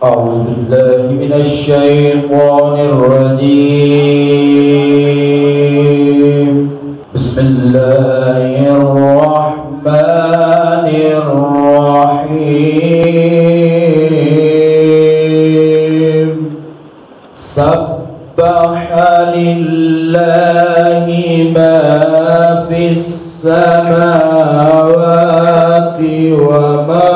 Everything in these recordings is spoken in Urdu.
أعوذ بالله من الشيطان الرجيم. بسم الله الرحمن الرحيم. سبح لله ما في السماوات وما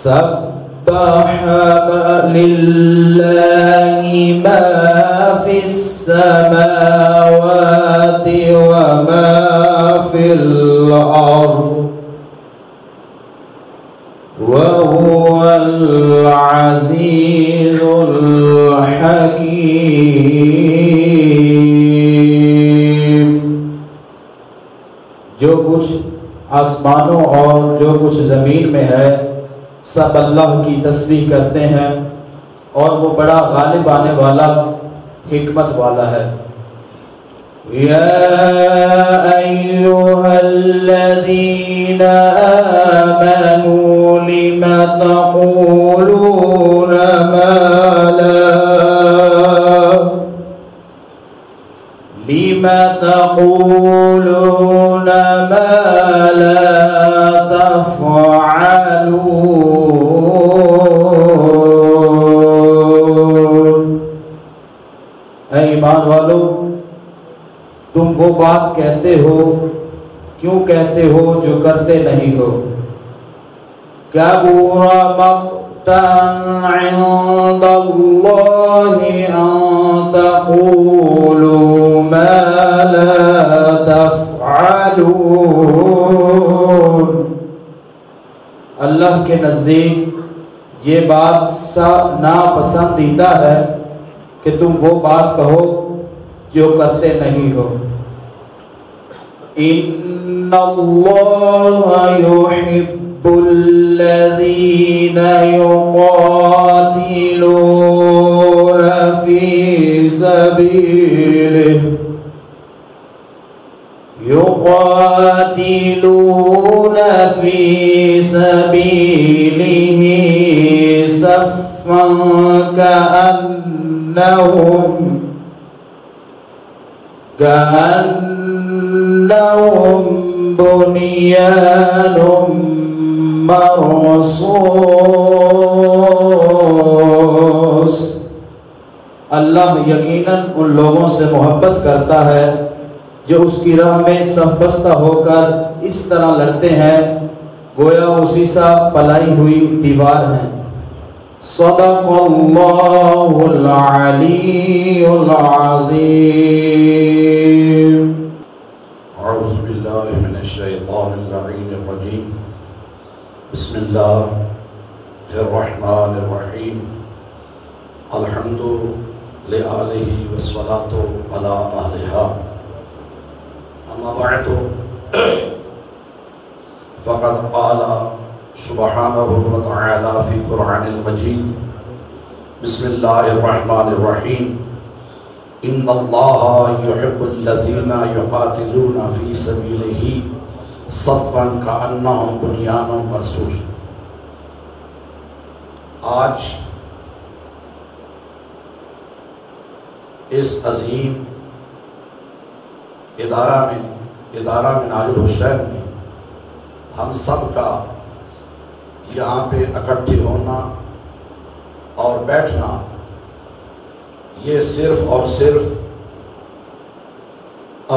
سبح لله ما في السماوات وما في الأرض وهو العزيز الحكيم. جو کچھ آسمانوں اور جو کچھ زمین میں ہے سب اللہ کی تسبیح کرتے ہیں اور وہ بڑا غالب آنے والا حکمت والا ہے. یا ایھا الذین آمنوا لم تقولون ما لا تفعلون. اے ایمان والو، تم وہ بات کہتے ہو کیوں کہتے ہو جو کرتے نہیں ہو. کبر مقتا عند اللہ ان تقولوا ما لا تفعلون. اللہ کے نزدیک یہ بات ناپسندیدہ ہے کہ تم وہ بات کہو جو کرتے نہیں ہو. ان اللہ یحب الذین یقاتلون فی سبیلہ صفا كأنهم بنيان مرصوص. اللہ یقیناً ان لوگوں سے محبت کرتا ہے جو اس کی راہ میں صف بستہ ہو کر اس طرح لڑتے ہیں گویا وہ سیسا پلائی ہوئی دیوار ہیں. صدق اللہ العلی العظیم. اعوذ باللہ من الشیطان اللعین الرجیم. بسم اللہ الرحمن الرحیم. الحمد لآلہ والصلاة علی آلہا. اما بعد فقد قال سبحانہ وتعالی فی قرآن المجید. بسم اللہ الرحمن الرحیم. ان اللہ یحب الذین یقاتلون فی سبیلہ صفا کأنہم بنیان مرصوص. آج اس عظیم ادارہ منار الحسین میں ہم سب کا یہاں پہ اکٹھے ہونا اور بیٹھنا یہ صرف اور صرف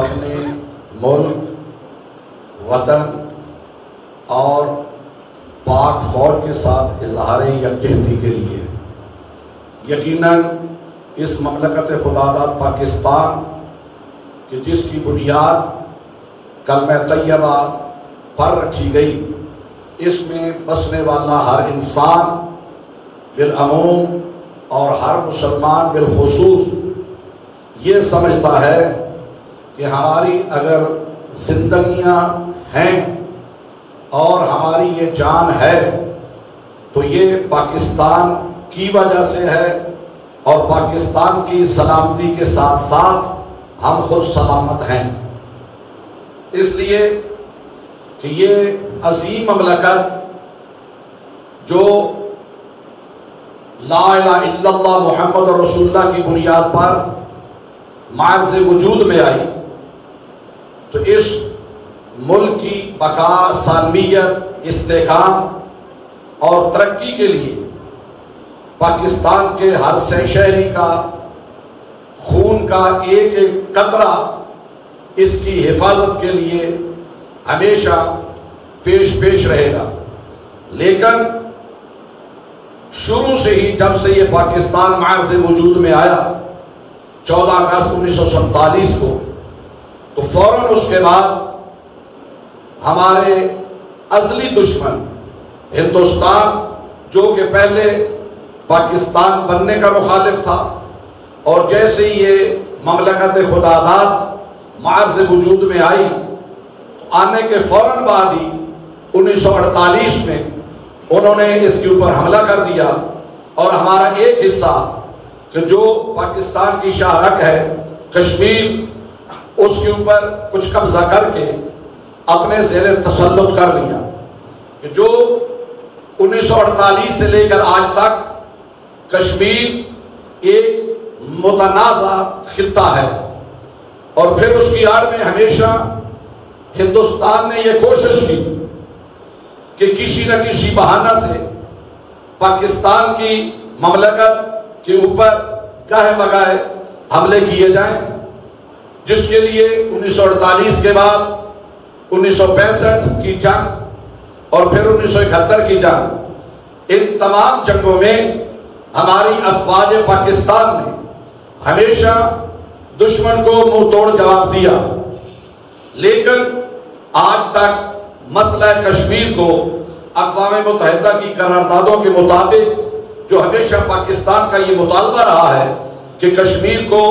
اپنے ملک، وطن اور پاک فوج کے ساتھ اظہار یکجہتی کے لیے. یقیناً اس مملکت خداداد پاکستان کہ جس کی بنیاد کلمہ طیبہ پر رکھی گئی، اس میں بسنے والا ہر انسان بالعموم اور ہر مسلمان بالخصوص یہ سمجھتا ہے کہ ہماری اگر زندگیاں ہیں اور ہماری یہ جان ہے تو یہ پاکستان کی وجہ سے ہے اور پاکستان کی سلامتی کے ساتھ ساتھ ہم خود سلامت ہیں. اس لیے کہ یہ عظیم مملکت جو لا الہ الا اللہ محمد رسول اللہ کی بنیاد پر معرض وجود میں آئی، تو اس ملک کی بقا، سالمیت، استحکام اور ترقی کے لیے پاکستان کے ہر شہری کا خون کا ایک ایک قطرہ اس کی حفاظت کے لیے ہمیشہ پیش رہے گا۔ لیکن شروع سے ہی جب سے یہ پاکستان معرض وجود میں آیا 14 اگست 1947 کو، تو فوراً اس کے بعد ہمارے ازلی دشمن ہندوستان، جو کہ پہلے پاکستان بننے کا مخالف تھا، اور جیسے ہی یہ مملکت خداداد معرض وجود میں آئی، تو آنے کے فوراً بعد ہی 1948 میں انہوں نے اس کے اوپر حملہ کر دیا، اور ہمارا ایک حصہ کہ جو پاکستان کی شاہراہ ہے کشمیر، اس کے اوپر کچھ قبضہ کر کے اپنے زیر تسلط کر لیا، کہ جو 1948 سے لے کر آج تک کشمیر ایک متنازع خطہ ہے۔ اور پھر اس کی آڑ میں ہمیشہ ہندوستان نے یہ کوشش کی کہ کسی نہ کسی بہانہ سے پاکستان کی مملکت کے اوپر گاہے بگاہے حملے کیے جائیں، جس کے لیے 1948 کے بعد 1965 کی جنگ اور پھر 1971 کی جنگ، ان تمام جنگوں میں ہماری افواج پاکستان نے ہمیشہ دشمن کو منہ توڑ جواب دیا۔ لیکن آج تک مسئلہ کشمیر کو اقوام متحدہ کی قراردادوں کے مطابق، جو ہمیشہ پاکستان کا یہ مطالبہ رہا ہے کہ کشمیر کو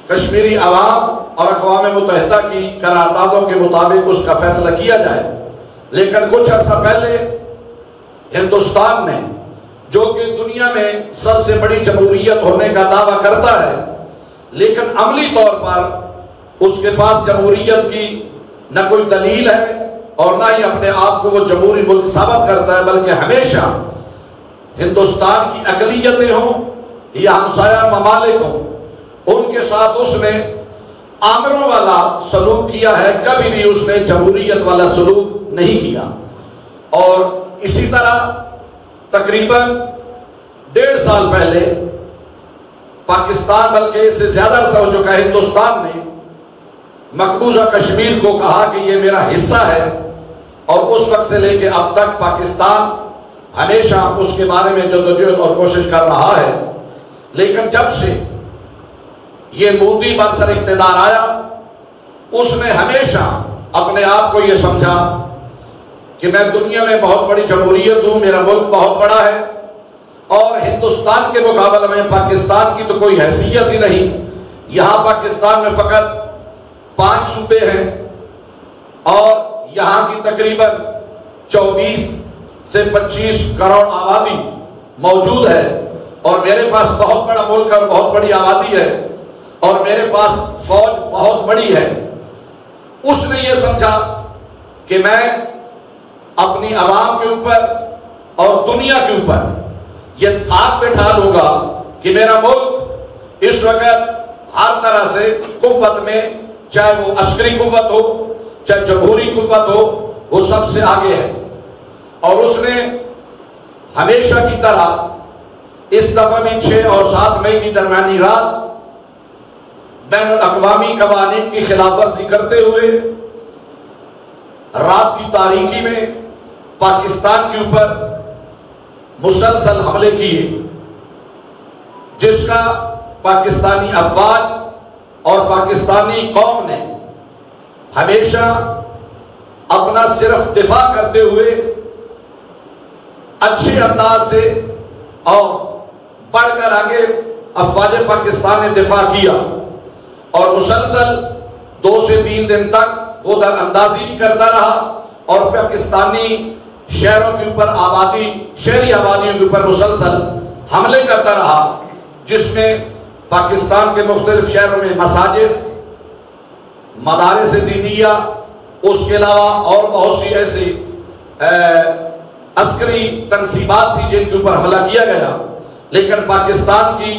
کشمیری عوام اور اقوام متحدہ کی قراردادوں کے مطابق اس کا فیصلہ کیا جائے، لیکن کچھ عرصہ پہلے ہندوستان نے، جو کہ دنیا میں سب سے بڑی جمہوریت ہونے کا دعویٰ کرتا ہے، لیکن عملی طور پر اس کے پاس جمہوریت کی نہ کوئی دلیل ہے اور نہ ہی اپنے آپ کو وہ جمہوری ملک ثابت کرتا ہے، بلکہ ہمیشہ ہندوستان کی اقلیتیں ہوں یا ہمسایہ ممالک ہوں، ان کے ساتھ اس نے آمروں والا سلوک کیا ہے، کبھی بھی اس نے جمہوریت والا سلوک نہیں کیا۔ اور اسی طرح تقریباً 1.5 سال پہلے پاکستان، بلکہ اس سے زیادہ عرصہ ہو چکا ہے، ہندوستان نے مقبوضہ کشمیر کو کہا کہ یہ میرا حصہ ہے، اور اس وقت سے لے کے اب تک پاکستان ہمیشہ اس کے بارے میں جدوجہد اور کوشش کر رہا ہے۔ لیکن جب سے یہ مودی برسر اقتدار آیا، اس نے ہمیشہ اپنے آپ کو یہ سمجھا کہ میں دنیا میں بہت بڑی جمہوریت ہوں، میرا ملک بہت بڑا ہے، اور ہندوستان کے مقابلے میں پاکستان کی تو کوئی حیثیت ہی نہیں۔ یہاں پاکستان میں فقط 5 صوبے ہیں، اور یہاں کی تقریباً 24 سے 25 کروڑ آبادی موجود ہے، اور میرے پاس بہت بڑا ملک اور بہت بڑی آبادی ہے، اور میرے پاس فوج بہت بڑی ہے۔ اس نے یہ سمجھا کہ میں اپنی عوام کے اوپر اور دنیا کے اوپر یہ تھاپ بٹھا لوں گا کہ میرا ملک اس وقت ہر طرح سے قوت میں، چاہے وہ عسکری قوت ہو، چاہے جمہوری قوت ہو، وہ سب سے آگے ہے۔ اور اس نے ہمیشہ کی طرح اس دفعہ بھی 6 اور 7 مئی کی درمیانی رات بین الاقوامی قوانین کی خلاف ورزی کرتے ہوئے رات کی تاریکی میں پاکستان کے اوپر مسلسل حملے کیے، جس کا پاکستانی افواج اور پاکستانی قوم نے ہمیشہ اپنا صرف دفاع کرتے ہوئے اچھے انداز سے اور بڑھ کر آگے افواج پاکستان نے دفاع کیا، اور مسلسل 2 سے 3 دن تک وہ در اندازی کرتا رہا، اور پاکستانی شہروں کے اوپر شہری آبادیوں کے اوپر مسلسل حملے کرتا رہا، جس میں پاکستان کے مختلف شہروں میں مساجد، مدارس دینیہ، اس کے علاوہ اور بہت سی ایسی عسکری تنصیبات تھی جن کے اوپر حملہ کیا گیا، لیکن پاکستان کی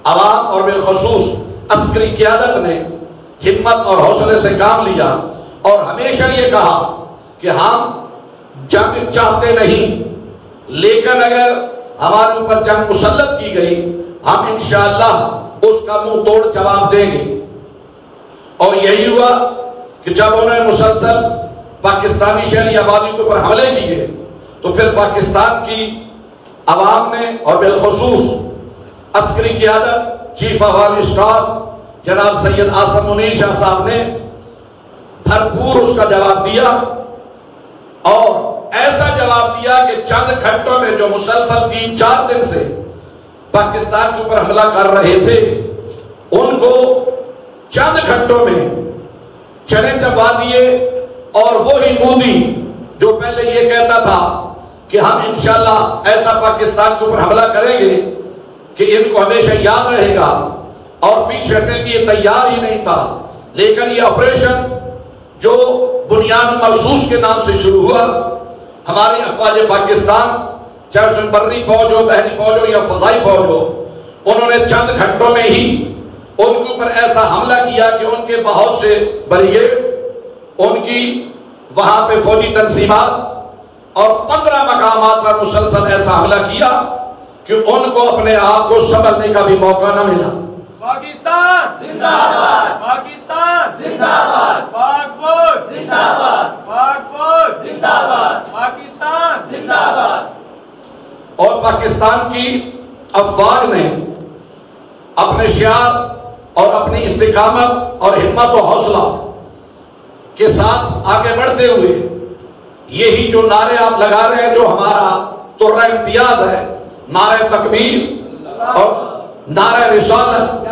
عوام اور بالخصوص عسکری قیادت نے ہمت اور حوصلے سے کام لیا اور ہمیشہ یہ کہا کہ ہم جنگ چاہتے نہیں، لیکن اگر ہمارے اوپر جنگ مسلط کی گئی ہم انشاءاللہ اس کا منہ توڑ جواب دیں گے۔ اور یہی ہوا کہ جب انہوں نے مسلسل پاکستانی شہری آبادی کے اوپر حملے کیے تو پھر پاکستان کی عوام نے اور بالخصوص عسکری قیادت چیف آف آرمی اسٹاف جناب سید عاصم منیر شاہ صاحب نے بھرپور اس کا جواب دیا، اور ایسا جواب دیا کہ چند گھنٹوں میں جو مسلسل 3-4 دن سے پاکستان کے اوپر حملہ کر رہے تھے ان کو چند گھنٹوں میں چنے چبا دیے۔ اور وہی مودی جو پہلے یہ کہتا تھا کہ ہم انشاءاللہ ایسا پاکستان کے اوپر حملہ کریں گے کہ ان کو ہمیشہ یاد رہے گا، اور پیچھے ہٹنے کے لیے تیار ہی نہیں تھا، لیکن یہ آپریشن جو بنیان مرصوص کے نام سے شروع ہوا، ہماری افواج پاکستان چاہے اس میں بری فوج ہو، بحری فوج ہو یا فضائی فوج ہو، انہوں نے چند گھنٹوں میں ہی ان کے اوپر ایسا حملہ کیا کہ ان کے بہت سے بریگیڈ، ان کی وہاں پہ فوجی تنظیمات اور 15 مقامات پر مسلسل ایسا حملہ کیا کہ ان کو اپنے آپ کو سنبھلنے کا بھی موقع نہ ملا۔ پاکستان زندہ باد، پاکستان زندہ باد، پاک فوج زندہ باد، پاک فوج زندہ باد، پاکستان زندہ باد۔ اور پاکستان کی افواج نے اپنے شعار اور اپنی استقامت اور ہمت و حوصلہ کے ساتھ آگے بڑھتے ہوئے یہی جو نعرے آپ لگا رہے ہیں جو ہمارا ترہ امتیاز ہے، نعرہ تکبیر اور نعرہ رسالت،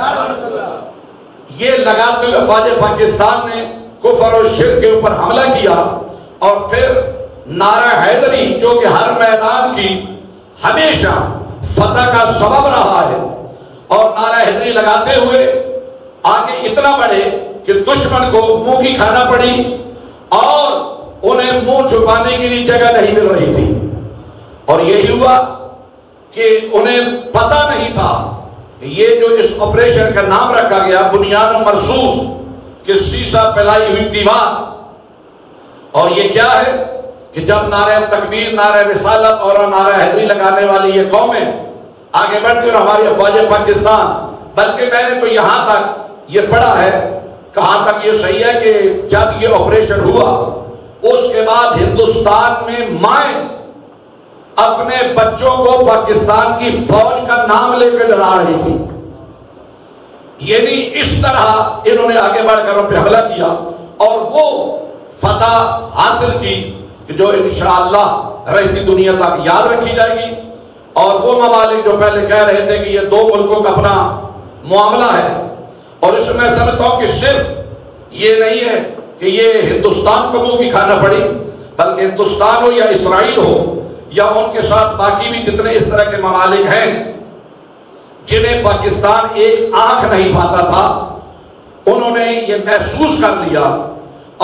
یہ لگاتے ہوئے افواج پاکستان نے کفر و شرک کے اوپر حملہ کیا، اور پھر نعرہ حیدری جو کہ ہر میدان کی ہمیشہ فتح کا سبب رہا ہے، اور نعرہ حیدری لگاتے ہوئے آگے اتنا بڑھے کہ دشمن کو منہ کی کھانا پڑی اور انہیں منہ چھپانے کے لیے جگہ نہیں مل رہی تھی۔ اور یہی ہوا کہ انہیں پتہ نہیں تھا یہ جو اس آپریشن کا نام رکھا گیا بنیان مرصوص کہ سیسا پلائی ہوئی دیوار، اور یہ کیا ہے کہ جب نعرہ تکبیر، نعرہ رسالت اور نعرہ حیدری لگانے والی یہ قومیں آگے بڑھتی اور ہماری افواج پاکستان، بلکہ میں نے تو یہاں تک یہ پڑھا ہے، کہاں تک یہ صحیح ہے کہ جب یہ آپریشن ہوا اس کے بعد ہندوستان میں مائیں اپنے بچوں کو پاکستان کی فوج کا نام لے کے ڈرا رہی تھی۔ یعنی اس طرح انہوں نے آگے بڑھ کر ان پہ حملہ کیا اور وہ فتح حاصل کی جو انشاءاللہ رہتی دنیا تک یاد رکھی جائے گی۔ اور وہ ممالک جو پہلے کہہ رہے تھے کہ یہ 2 ملکوں کا اپنا معاملہ ہے، اور اس میں سمجھتا ہوں کہ صرف یہ نہیں ہے کہ یہ ہندوستان کو منہ کی کھانا پڑی، بلکہ ہندوستان ہو یا اسرائیل ہو یا ان کے ساتھ باقی بھی جتنے اس طرح کے ممالک ہیں جنہیں پاکستان ایک آنکھ نہیں پاتا تھا، انہوں نے یہ محسوس کر لیا،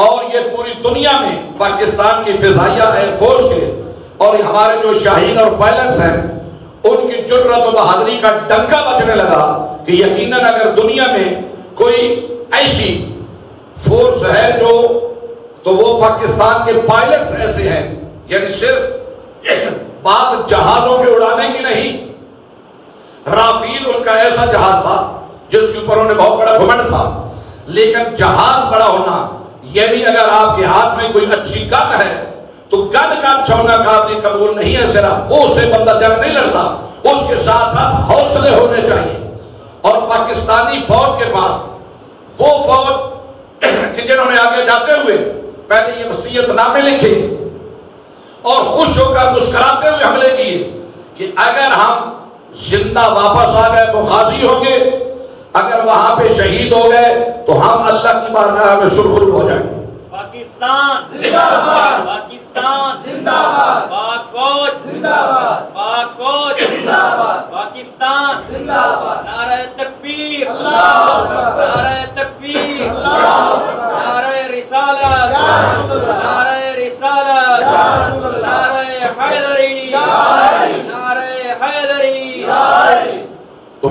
اور یہ پوری دنیا میں پاکستان کی فضائیہ ایئر فورس کے اور ہمارے جو شاہین اور پائلٹس ہیں ان کی جرأت و بہادری کا ڈنکا بجنے لگا کہ یقیناً اگر دنیا میں کوئی ایسی فورس ہے تو وہ پاکستان کے پائلٹس ایسے ہیں، یعنی صرف بات جہازوں کے اڑانے کی نہیں، رافیل ان کا ایسا جہاز تھا جس کے اوپر انہیں بہت بڑا گھمنڈ تھا، لیکن جہاز بڑا ہونا یعنی اگر آپ کے ہاتھ میں کوئی اچھی گن ہے تو گن کا اچھا ہونا قابل قبول نہیں ہے، صرف وہ سے بندہ جنگ نہیں لڑتا، اس کے ساتھ ساتھ حوصلے ہونے چاہیے۔ اور پاکستانی فوج کے پاس وہ فوج کہ جنہوں نے آگے جاتے ہوئے پہلے یہ وصیت نامے لکھے اور خوش ہو کر مسکراتے ہوئے حملے کیے کہ اگر ہم زندہ واپس آ گئے تو غازی ہوں گے، اگر وہاں پہ شہید ہو گئے تو ہم اللہ کی بارگاہ میں سرخرو ہو جائیں گے۔ پاکستان زندہ باد، پاکستان زندہ باد، پاک فوج زندہ باد، پاک فوج زندہ باد، پاکستان زندہ باد، نعرہ تکبیر، اللہ اکبر، نعرہ تکبیر، اللہ اکبر، نعرہ رسالت،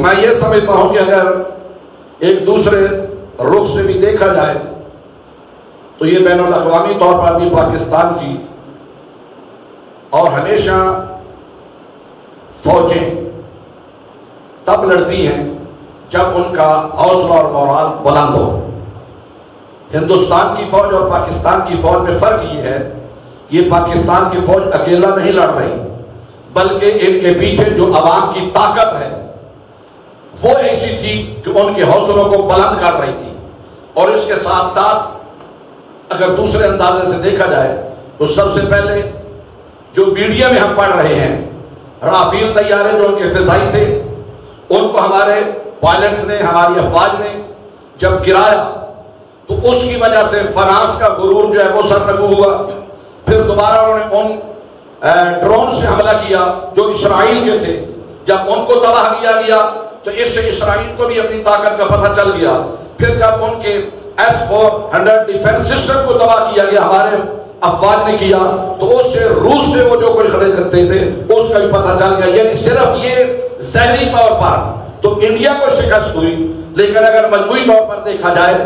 میں یہ سمجھتا ہوں کہ اگر ایک دوسرے رخ سے بھی دیکھا جائے تو یہ بین الاقوامی طور پر بھی پاکستان کی اور ہمیشہ فوجیں تب لڑتی ہیں جب ان کا حوصلہ اور مورال بلند ہو. ہندوستان کی فوج اور پاکستان کی فوج میں فرق یہ ہے، یہ پاکستان کی فوج اکیلا نہیں لڑ رہی، بلکہ ان کے پیچھے جو عوام کی طاقت ہے وہ ایسی تھی کہ ان کے حوصلوں کو بلند کر رہی تھی. اور اس کے ساتھ ساتھ اگر دوسرے اندازے سے دیکھا جائے تو سب سے پہلے جو میڈیا میں ہم پڑھ رہے ہیں، رافیل طیارے جو ان کے فضائی تھے، ان کو ہمارے پائلٹس نے، ہماری افواج نے جب گرایا تو اس کی وجہ سے فرانس کا غرور جو ہے وہ سرنگو ہوا. پھر دوبارہ انہوں نے ان ڈرون سے حملہ کیا جو اسرائیل کے تھے. جب ان کو تباہ کیا گیا تو اس سے اسرائیل کو بھی اپنی طاقت کا پتہ چل گیا. پھر جب ان کے S-400 ڈیفنس سسٹم کو تباہ کیا گیا، ہمارے افواج نے کیا، تو اس سے روس سے وہ جو کوئی خرید کرتے تھے اس کا بھی پتہ چل گیا. یعنی صرف یہ ذہنی طور پر تو انڈیا کو شکست ہوئی، لیکن اگر مجموعی طور پر دیکھا جائے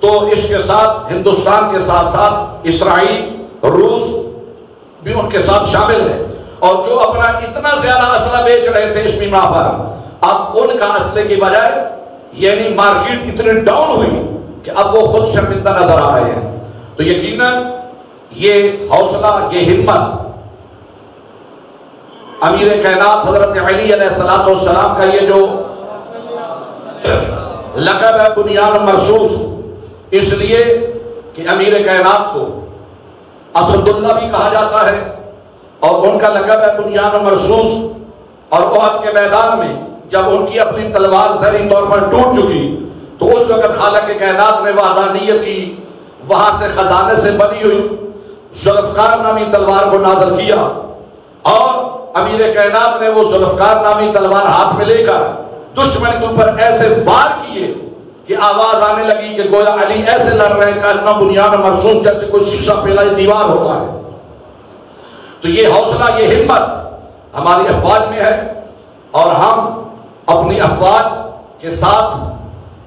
تو اس کے ساتھ ہندوستان کے ساتھ ساتھ اسرائیل، روس بھی ان کے ساتھ شامل ہے. اور جو اپنا اتنا زیادہ اسلحہ بیچ رہے تھے اس بیمہ پر، اب ان کا اسلحے کی بجائے یعنی مارکیٹ اتنی ڈاؤن ہوئی کہ اب وہ خود شرمندہ نظر آ رہے ہیں. تو یقیناً یہ حوصلہ، یہ ہمت امیر کائنات حضرت علی علیہ السلام کا یہ جو لقب ہے بنیان مرصوص، اس لیے کہ امیر کائنات کو اسد اللہ بھی کہا جاتا ہے اور ان کا لقب ہے بنیان مرصوص. اور احد کے میدان میں جب ان کی اپنی تلوار زہری طور پر ٹوٹ چکی تو اس وقت خالق کائنات نے وحدانیت کی وہاں سے خزانے سے بنی ہوئی ذوالفقار نامی تلوار کو نازل کیا، اور امیر کائنات نے وہ ذوالفقار نامی تلوار ہاتھ میں لے کر دشمن کے اوپر ایسے وار کیے کہ آواز آنے لگی کہ گویا علی ایسے لڑ رہے ہیں کہ بنیان مرصوص جیسے کوئی شیشہ پھیلا دیوار ہوتا ہے. تو یہ حوصلہ، یہ ہمت ہماری افواج میں ہے، اور ہم اپنی افواج کے ساتھ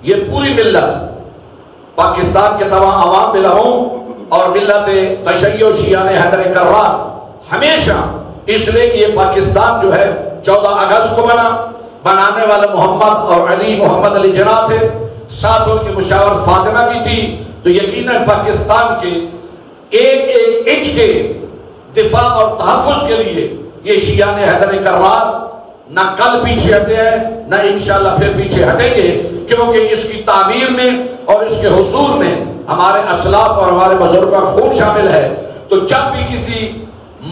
یہ پوری ملت پاکستان کے تمام عوام ملا ہوں اور ملت تشیع شیعان حیدر کرار ہمیشہ، اس لیے کہ یہ پاکستان جو ہے 14 اگست کو بنانے والے محمد اور علی، محمد علی جناح تھے، ساتھ ان کی مشاورت فاطمہ کی تھی. تو یقیناً پاکستان کے ایک ایک انچ کے دفاع اور تحفظ کے لیے یہ شیعان حیدر کرار نہ کل پیچھے ہٹے ہیں، نہ انشاءاللہ پھر پیچھے ہٹیں گے، کیونکہ اس کی تعمیر میں اور اس کے حصول میں ہمارے اسلاف اور ہمارے بزرگوں کا خون شامل ہے. تو جب بھی کسی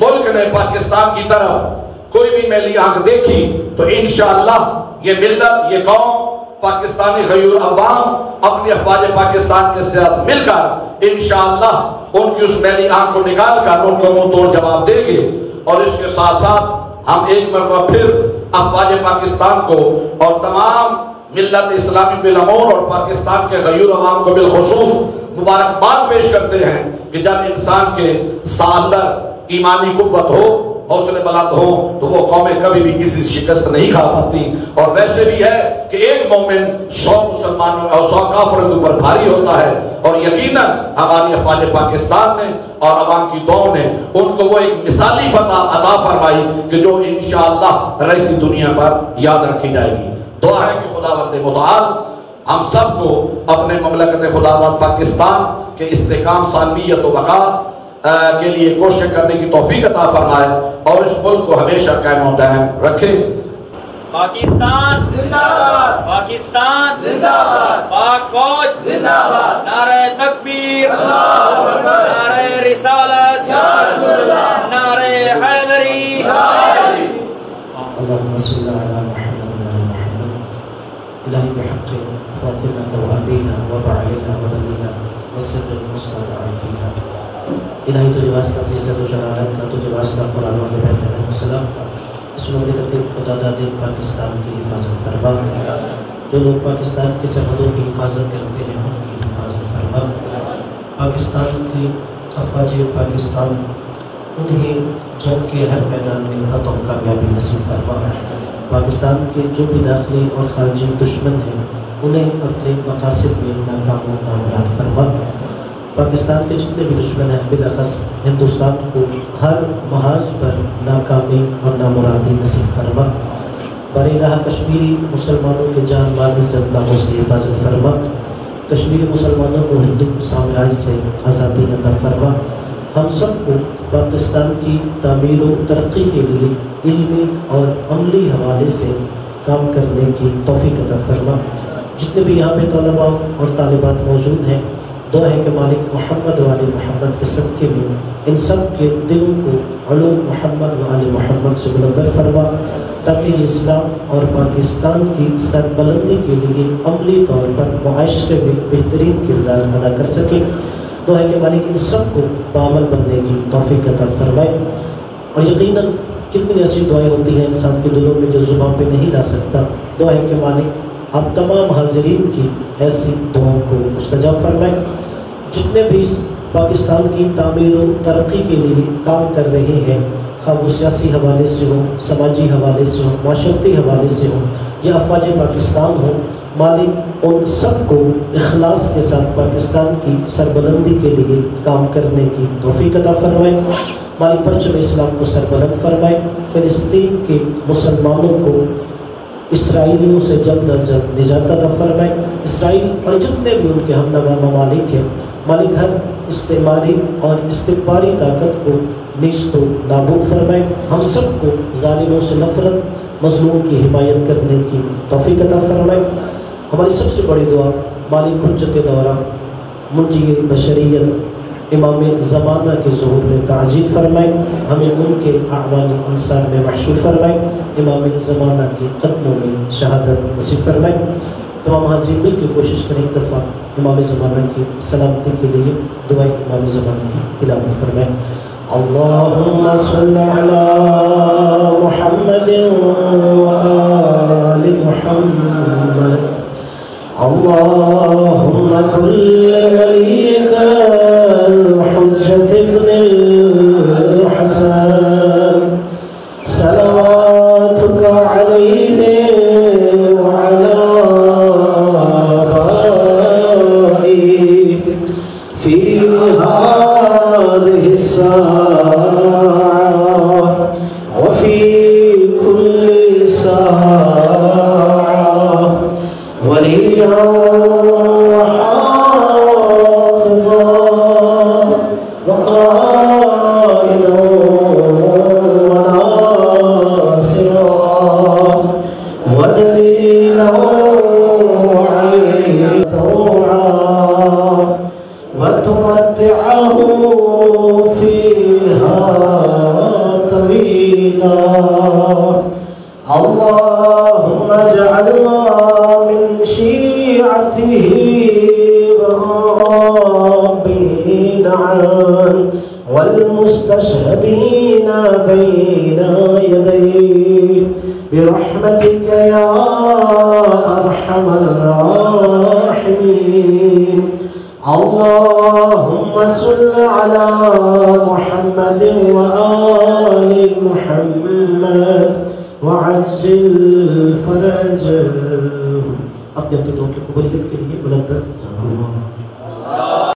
ملک نے پاکستان کی طرف کوئی بھی میلی آنکھ دیکھی تو انشاءاللہ یہ ملت، یہ قوم، پاکستانی غیور عوام اپنی افواج پاکستان کے ساتھ مل کر انشاءاللہ ان کی اس میلی آنکھ کو نکال کر ان کو منہ توڑ جواب دیں گے. اور اس کے ساتھ ساتھ ہم ایک مرتبہ پھر افواج پاکستان کو اور تمام ملت اسلامی بالعموم اور پاکستان کے غیور عوام کو بالخصوص مبارکباد پیش کرتے ہیں کہ جب انسان کے اندر ایمانی قوت ہو، حوصلے بلند ہو، تو وہ قومیں کبھی بھی کسی شکست نہیں کھا پاتی. اور ویسے بھی ہے کہ ایک مومن 100 مسلمانوں اور 100 کافروں کے اوپر بھاری ہوتا ہے. اور یقیناً ہماری افواج پاکستان نے اور عوام کی دعاؤں نے ان کو وہ ایک مثالی فتح عطا فرمائی کہ جو انشاءاللہ رہتی دنیا پر یاد رکھی جائے گی. دعا ہے کہ خداوند متعال ہم سب کو اپنے مملکت خداوند پاکستان کے استحکام، سالمیت و بقا کے لیے کوشش کرنے کی توفیق عطا فرمائے اور اس ملک کو ہمیشہ قائم و دائم رکھے. پاکستان زندہ باد، پاکستان زندہ باد، پاک فوج زندہ باد، نعرہ تکبیر، اللہ اکبر، نعرہ رسالت، یا رسول اللہ، نعرہ حیدری، اللهم صل على محمد وعلى محمد. الہی بحق فاطمة وابیها وبعلیها وبنیها والسر المصطفى فیها. الہی تجھے واسطہ اپنی عزت و جلالت کا، تجھے واسطہ قرآن و بیت السلام کا، اس مملکت خدا داد پاکستان کی حفاظت فرما. جو لوگ پاکستان کی سرحدوں کی حفاظت کرتے ہیں ان کی حفاظت فرما. پاکستان کی افواج پاکستان انہیں جنگ کے ہر میدان میں فتح و کامیابی نصیب فرما. پاکستان کے جو بھی داخلی اور خارجی دشمن ہیں انہیں اپنے مقاصد میں ناکام و نامراد فرما۔ پاکستان کے جتنے بھی دشمن ہیں بالاخص ہندوستان کو ہر محاذ پر ناکامی اور نامرادی نصیب فرما۔ بار الہ کشمیری مسلمانوں کے جان مال عزت ناموس کی حفاظت فرما۔ کشمیری مسلمانوں کو ہندو سامراج سے آزادی عطا فرما۔ ہم سب کو پاکستان کی تعمیر و ترقی کے لیے علمی اور عملی حوالے سے کام کرنے کی توفیق عطا فرما۔ جتنے بھی یہاں پہ طلباء اور طالبات موجود ہیں، دعا ہے کہ مالک محمد و آل محمد کے صدقے میں ان سب کے دلوں کو علوم محمد و آل محمد سے منور فرما، تاکہ اسلام اور پاکستان کی سربلندی کے لیے عملی طور پر معاشرے میں بہترین کردار ادا کر سکے۔ دعا ہے کہ مالک ان سب کو بعمل بننے کی توفیق عطا فرمائے۔ اور یقیناً کتنی ایسی دعائیں ہوتی ہیں انسان کے دلوں میں جو زبان پہ نہیں لا سکتا۔ دعا ہے کہ مالک آپ تمام حاضرین کی ایسی دعاؤں کو مستجاب فرمائے۔ جتنے بھی پاکستان کی تعمیر و ترقی کے لیے کام کر رہے ہیں، خواہ وہ سیاسی حوالے سے ہوں، سماجی حوالے سے ہوں، معاشرتی حوالے سے ہوں یا افواج پاکستان ہوں، مالک ان سب کو اخلاص کے ساتھ پاکستان کی سربلندی کے لیے کام کرنے کی توفیق عطا فرمائے۔ مالک پرچم اسلام کو سربلند فرمائے۔ فلسطین کے مسلمانوں کو اسرائیلیوں سے جلد از جلد نجات عطا فرمائے۔ اسرائیل اور جتنے بھی ان کے ہم نوا ممالک ہیں، مالک ہر استعماری اور استکباری طاقت کو نیست و نابود فرمائے۔ ہم سب کو ظالموں سے نفرت، مظلوم کی حمایت کرنے کی توفیق عطا فرمائے۔ ہماری سب سے بڑی دعا مالک حجت دورہ منجی بشریت امام زمانہ کے ظہور میں تعجیل فرمائے، ہمیں ان کے اعوان انصار میں محشور فرمائے، امام زمانہ کے قدموں میں شہادت نصیب فرمائے۔ تمام حاضرین مل کے کوشش کریں ایک دفعہ امام زمانہ کی سلامتی کے لیے دعائے امام زمانہ کی تلاوت فرمائے۔ اللہم صل علی محمد و آل محمد، اللہم کل ولیک الحجت ابن الحسن صلواتک علیہ وعلی آبائک فی هذه الساعة وفي كل ساعة وليا وحافظا وقائدا وناصرا ودليلا وعيدا وتمتعه فيها طويلا اللهم اجعلنا من شيعته والرابين عنه والمستشهدين بين يديه برحمتك يا أرحم الراحمين اللهم صل على محمد وآل محمد وعجل فرجه۔ اپنے دعاؤں کی قبولیت کے لیے بلند